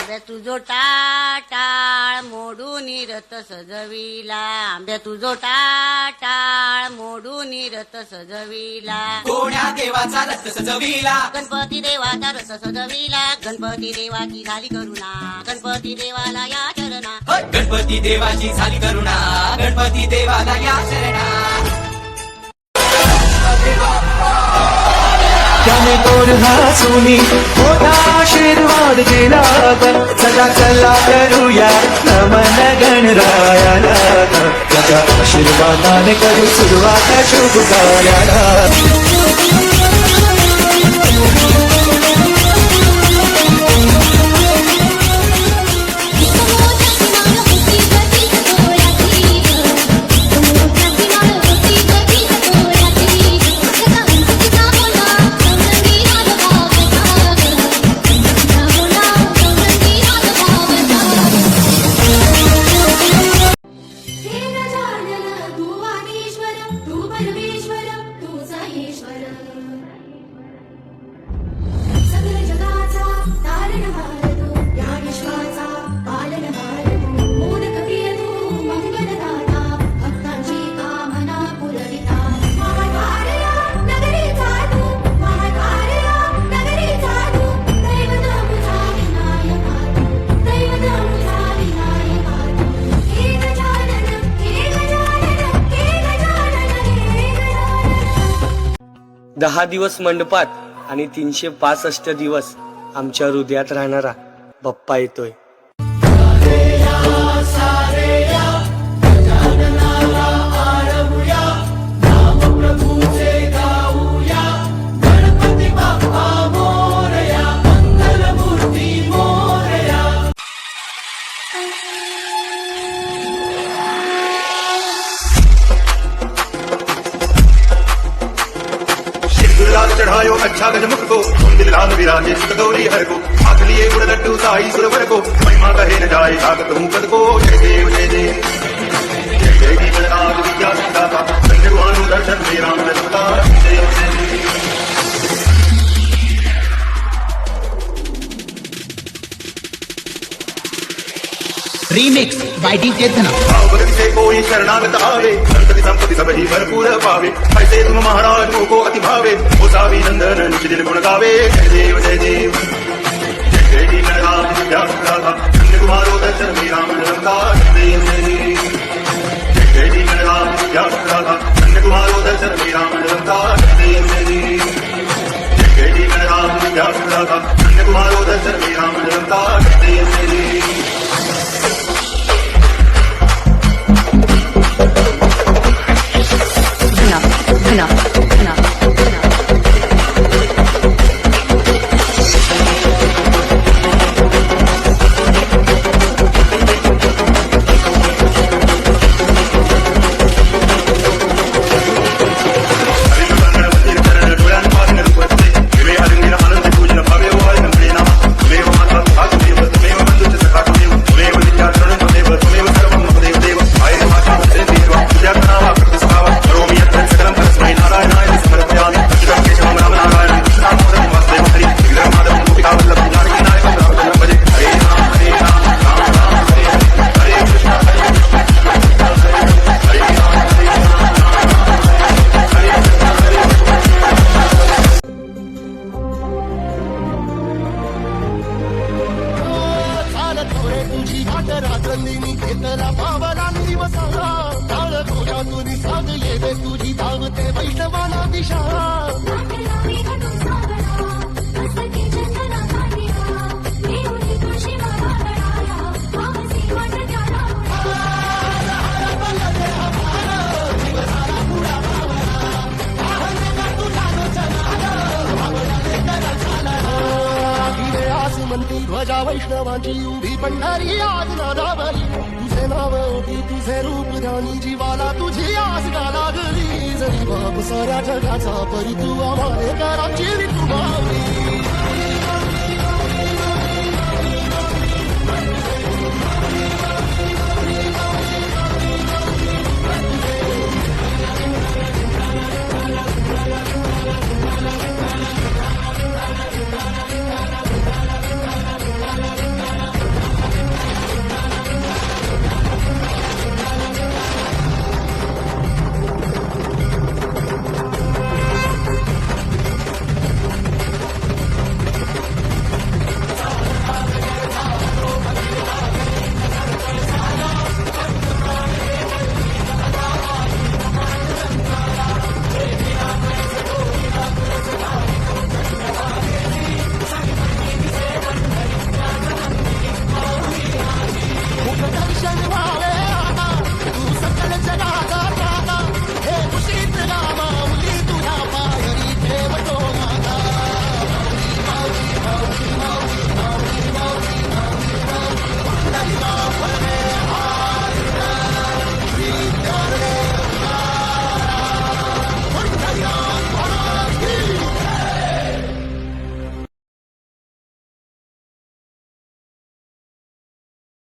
आंब्या तुझो टाळ मोडून रथ सजविला, आंब्या तुझो टाळ मोडून रथ सजविला, कोण्या देवाचा रथ सजविला, गणपती देवाचा रथ सजविला, गणपती देवाची झाली करुणा, गणपती देवाला या चरणा, गणपती देवाची झाली करुणा, गणपती देवाला या शरणा. त्याने गोड हसूनी मोठा आशीर्वाद दिला, सदा चला करूया नमन गणरायाला, त्याच्या आशीर्वादाने करू सुरुवात शुभ कार्याला. दहा दिवस मंडपात आणि 365 दिवस आमच्या हृदयात राहणारा बाप्पा येतोय. चढ़ायो अच्छा गजमुख को, दिल राम विराजे सुख गौरी हर को, हाथ लिए गुड़ लड्डू साई सुरवर को, महिमा कहे न जाए ताकत हूँ पद को. जय देव जय देव जय जय जी गणनाथ विद्या सिद्धाता, संजवानु दर्शन में राम रसता. जय जय रीमिक्स बाय डीजे धना. भगत से कोई शरणागत आवे, संपत्ति संपत्ति सब ही भरपूर पावे, ऐसे तुम महाराज को अति भावे, ओ सावी नंदन निज दिल गुण गावे. जय देव जय देव जय जय जी गणनाथ विद्या सिद्धाता, धन्य तुम्हारो दर्शन में राम रसता. जय जय जय जय जी गणनाथ विद्या सिद्धाता, धन्य तुम्हारो दर्शन में राम रसता. जय जय जय जी गणनाथ विद्या सिद्धाता, धन्य तुम्हारो दर्शन में राम रसता. जय जय धना धना धना. तुझी धावते वैष्णवाला दिशा. ध्वजा वैष्णवांची उभी पंढरी आज नादावली. तुझे नाव ओटी तुझे रूप ध्यानी जीवाला तुझी आस का लागली. जरी बाप साऱ्या जगाचा परी तू आम्हाला कराची तू मावली.